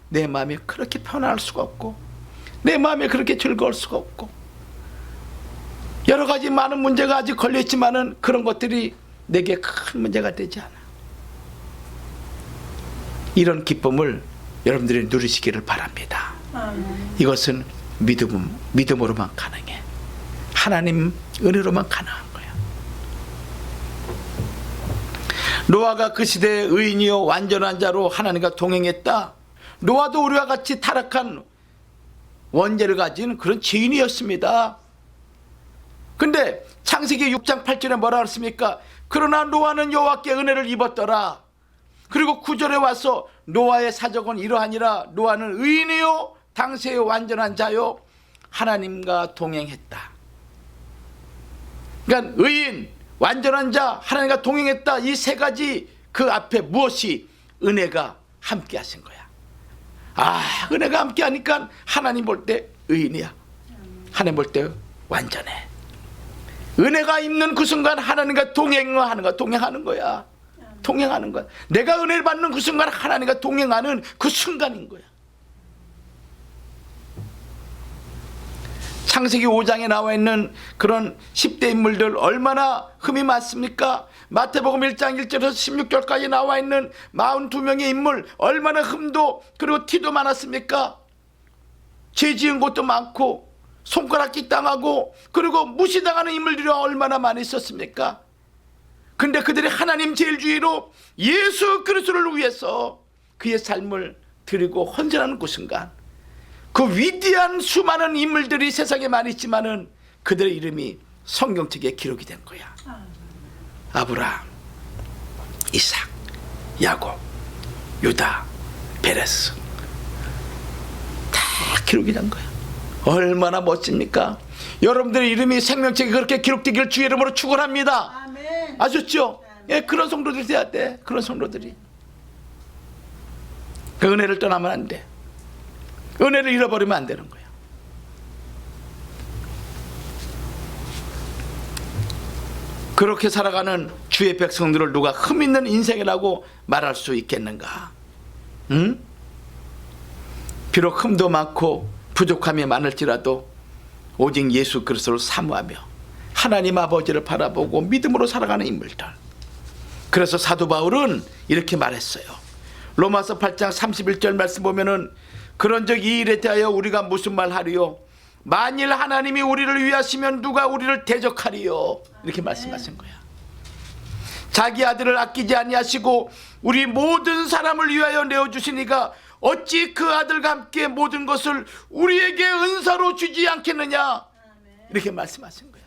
내 마음이 그렇게 편안할 수가 없고, 내 마음이 그렇게 즐거울 수가 없고, 여러 가지 많은 문제가 아직 걸려있지만은 그런 것들이 내게 큰 문제가 되지 않아. 이런 기쁨을 여러분들이 누리시기를 바랍니다. 이것은 믿음으로만 가능해. 하나님 은혜로만 가능한 거야. 노아가 그 시대의 의인이요 완전한 자로 하나님과 동행했다. 노아도 우리와 같이 타락한 원죄를 가진 그런 죄인이었습니다. 근데 창세기 6장 8절에 뭐라 그랬습니까? 그러나 노아는 여호와께 은혜를 입었더라. 그리고 9절에 와서 노아의 사적은 이러하니라. 노아는 의인이요 당세의 완전한 자요 하나님과 동행했다. 그러니까 의인, 완전한 자, 하나님과 동행했다. 이 세 가지 그 앞에 무엇이? 은혜가 함께 하신 거야. 아, 은혜가 함께 하니까 하나님 볼 때 의인이야. 하나님 볼 때 완전해. 은혜가 있는 그 순간 하나님과 동행하는 거야. 동행하는 거야. 내가 은혜를 받는 그 순간 하나님과 동행하는 그 순간인 거야. 창세기 5장에 나와 있는 그런 10대 인물들 얼마나 흠이 많습니까? 마태복음 1장 1절에서 16절까지 나와 있는 42명의 인물 얼마나 흠도 그리고 티도 많았습니까? 죄 지은 것도 많고 손가락질 당하고 그리고 무시당하는 인물들이 얼마나 많이 있었습니까? 근데 그들이 하나님 제일주의로 예수 그리스도를 위해서 그의 삶을 드리고 헌신하는 그 순간 그 위대한 수많은 인물들이 세상에 많이 있지만은 그들의 이름이 성경책에 기록이 된 거야. 아브라함, 이삭, 야곱, 유다, 베레스 다 기록이 된 거야. 얼마나 멋집니까? 여러분들의 이름이 생명책에 그렇게 기록되기를 주의 이름으로 축원합니다. 아멘. 아셨죠? 예, 그런 성도들이 돼야 돼. 그런 성도들이. 그 은혜를 떠나면 안 돼. 은혜를 잃어버리면 안 되는 거야. 그렇게 살아가는 주의 백성들을 누가 흠 있는 인생이라고 말할 수 있겠는가? 응? 비록 흠도 많고 부족함이 많을지라도 오직 예수 그리스도를 사모하며 하나님 아버지를 바라보고 믿음으로 살아가는 인물들. 그래서 사도 바울은 이렇게 말했어요. 로마서 8장 31절 말씀 보면은 그런즉 이 일에 대하여 우리가 무슨 말 하리요? 만일 하나님이 우리를 위하시면 누가 우리를 대적하리요? 이렇게 말씀하신 거야. 자기 아들을 아끼지 아니하시고 우리 모든 사람을 위하여 내어주시니가 어찌 그 아들과 함께 모든 것을 우리에게 은사로 주지 않겠느냐? 이렇게 말씀하신 거야.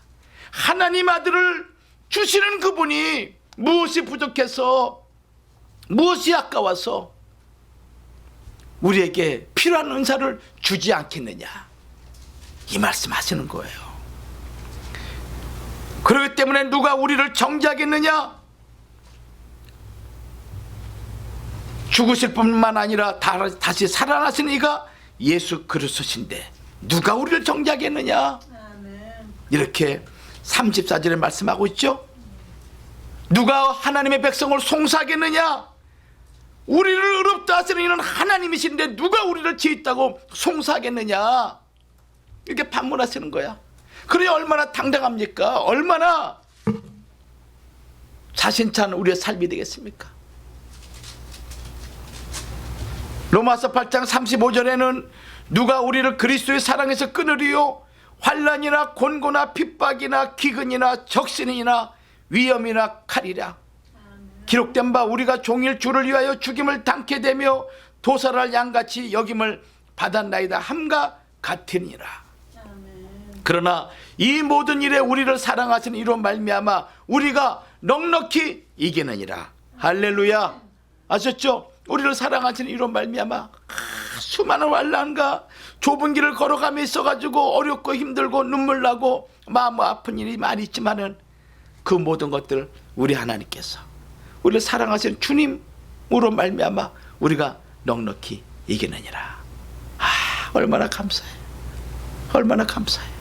하나님 아들을 주시는 그분이 무엇이 부족해서 무엇이 아까워서 우리에게 필요한 은사를 주지 않겠느냐, 이 말씀하시는 거예요. 그렇기 때문에 누가 우리를 정죄하겠느냐? 죽으실 뿐만 아니라 다시 살아나신 이가 예수 그리스도신데 누가 우리를 정죄하겠느냐? 이렇게 34절에 말씀하고 있죠. 누가 하나님의 백성을 송사하겠느냐? 우리를 의롭다 하시는 이는 하나님이신데 누가 우리를 지었다고 송사하겠느냐? 이렇게 반문하시는 거야. 그래 얼마나 당당합니까? 얼마나 자신찬 우리의 삶이 되겠습니까? 로마서 8장 35절에는 누가 우리를 그리스도의 사랑에서 끊으리요? 환난이나 곤고나 핍박이나 기근이나 적신이나 위험이나 칼이라. 기록된 바 우리가 종일 주를 위하여 죽임을 당케 되며 도살할 양같이 여김을 받았나이다 함과 같으니라. 그러나 이 모든 일에 우리를 사랑하시는 이로 말미암아 우리가 넉넉히 이기느니라. 할렐루야. 아셨죠? 우리를 사랑하시는 이로 말미암아 수많은 환난과 좁은 길을 걸어가며 있어가지고 어렵고 힘들고 눈물 나고 마음 아픈 일이 많이 있지만은 그 모든 것들 우리 하나님께서 우리를 사랑하시는 주님으로 말미암아 우리가 넉넉히 이기느니라. 얼마나 감사해. 얼마나 감사해.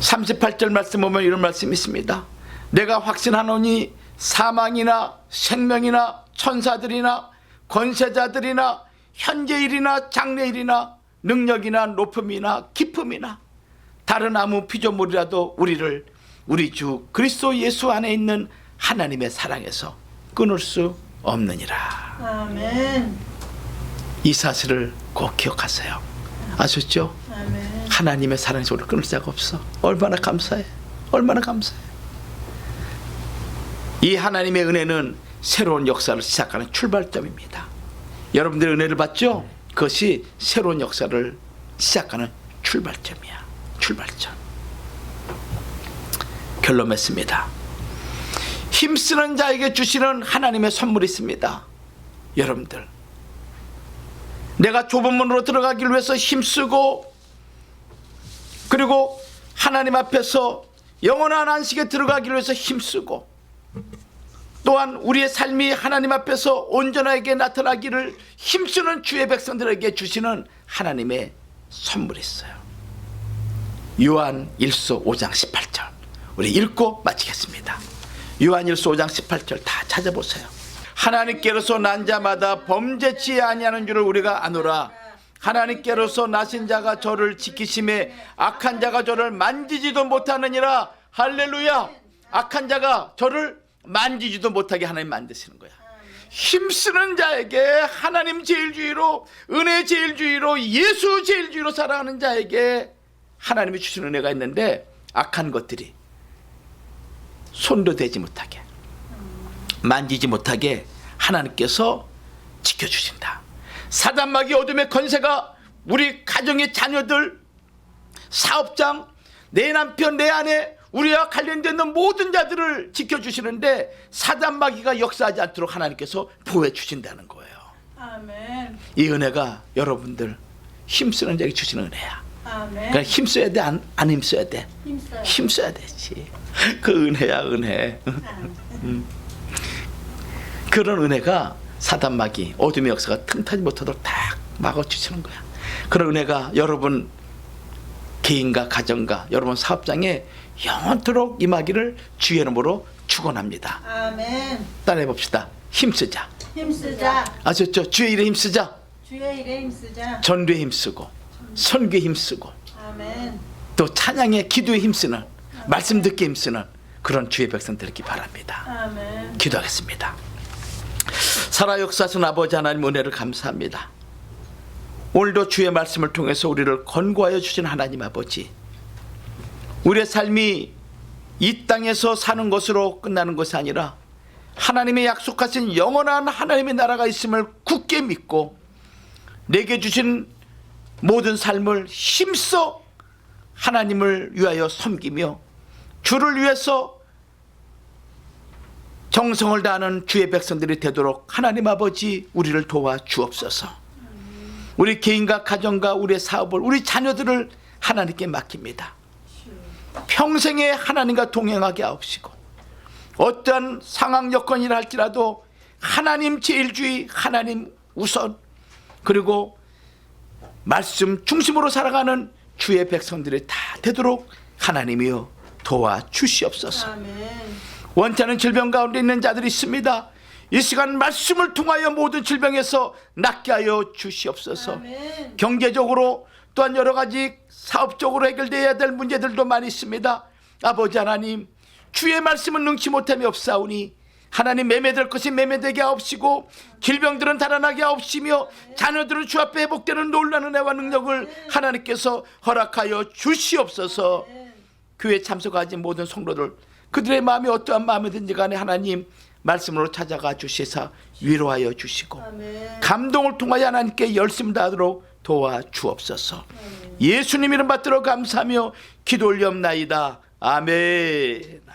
(38절) 말씀 보면 이런 말씀이 있습니다. 내가 확신하노니 사망이나 생명이나 천사들이나 권세자들이나 현재일이나 장래일이나 능력이나 높음이나 깊음이나 다른 아무 피조물이라도 우리를 우리 주 그리스도 예수 안에 있는 하나님의 사랑에서 끊을 수 없느니라. 아멘. 이 사실을 꼭 기억하세요. 아셨죠? 아멘. 하나님의 사랑에서 우리를 끊을 자가 없어. 얼마나 감사해. 얼마나 감사해. 이 하나님의 은혜는 새로운 역사를 시작하는 출발점입니다. 여러분들의 은혜를 받죠? 그것이 새로운 역사를 시작하는 출발점이야. 출발점. 결론 맺습니다. 힘쓰는 자에게 주시는 하나님의 선물이 있습니다. 여러분들, 내가 좁은 문으로 들어가기 위해서 힘쓰고 그리고 하나님 앞에서 영원한 안식에 들어가기 위해서 힘쓰고 또한 우리의 삶이 하나님 앞에서 온전하게 나타나기를 힘쓰는 주의 백성들에게 주시는 하나님의 선물이 있어요. 요한 1서 5장 18절 우리 읽고 마치겠습니다. 요한 1서 5장 18절 다 찾아보세요. 하나님께로서 난 자마다 범죄치 아니하는 줄을 우리가 아노라. 하나님께로서 나신 자가 저를 지키심에 악한 자가 저를 만지지도 못하느니라. 할렐루야. 악한 자가 저를 만지지도 못하게 하나님 만드시는 거야. 힘쓰는 자에게 하나님 제일주의로, 은혜 제일주의로, 예수 제일주의로 살아가는 자에게 하나님이 주시는 은혜가 있는데 악한 것들이 손도 대지 못하게, 만지지 못하게 하나님께서 지켜주신다. 사단마귀 어둠의 권세가 우리 가정의 자녀들, 사업장, 내 남편, 내 아내, 우리와 관련된 모든 자들을 지켜주시는데 사단마귀가 역사하지 않도록 하나님께서 보호해 주신다는 거예요. 아멘. 이 은혜가 여러분들 힘쓰는 자에게 주시는 은혜야. 아멘. 그러니까 힘써야 돼, 안 힘써야 돼? 힘써요. 힘써야 되지. 그 은혜야, 은혜. 그런 은혜가 사단마귀 어둠의 역사가 틈타지 못하도록 딱 막아주시는 거야. 그런 은혜가 여러분 개인과 가정과 여러분 사업장에 영원토록 임하기를 주의 이름으로 축원합니다. 아멘. 따라해 봅시다. 힘쓰자. 힘쓰자. 아셨죠? 주의 일에 힘쓰자. 주의 일에 힘쓰자. 전도에 힘쓰고 선교에 힘쓰고 아멘. 또 찬양에 기도에 힘쓰는 말씀 듣기에 힘쓰는 그런 주의 백성 되기 바랍니다. 아멘. 기도하겠습니다. 살아 역사하신 아버지 하나님 은혜를 감사합니다. 오늘도 주의 말씀을 통해서 우리를 권고하여 주신 하나님 아버지, 우리의 삶이 이 땅에서 사는 것으로 끝나는 것이 아니라 하나님의 약속하신 영원한 하나님의 나라가 있음을 굳게 믿고 내게 주신 모든 삶을 힘써 하나님을 위하여 섬기며 주를 위해서 정성을 다하는 주의 백성들이 되도록 하나님 아버지 우리를 도와 주옵소서. 우리 개인과 가정과 우리의 사업을, 우리 자녀들을 하나님께 맡깁니다. 평생에 하나님과 동행하게 하옵시고, 어떠한 상황 여건이라 할지라도 하나님 제일주의, 하나님 우선, 그리고 말씀 중심으로 살아가는 주의 백성들이 다 되도록 하나님이여 도와주시옵소서. 아멘. 원치 않은 질병 가운데 있는 자들이 있습니다. 이 시간 말씀을 통하여 모든 질병에서 낫게 하여 주시옵소서. 아멘. 경제적으로 또한 여러 가지 사업적으로 해결되어야 될 문제들도 많이 있습니다. 아버지 하나님, 주의 말씀은 능치 못함이 없사오니 하나님, 매매될 것이 매매되게 하옵시고 질병들은 달아나게 하옵시며 자녀들은 주 앞에 회복되는 놀라는 애와 능력을 하나님께서 허락하여 주시옵소서. 교회에 참석하지 모든 성도들, 그들의 마음이 어떠한 마음이든지 간에 하나님 말씀으로 찾아가 주시사 위로하여 주시고 아멘. 감동을 통하여 하나님께 열심 다하도록 도와주옵소서. 예수님 이름 받들어 감사하며 기도 올리옵나이다. 아멘. 아멘.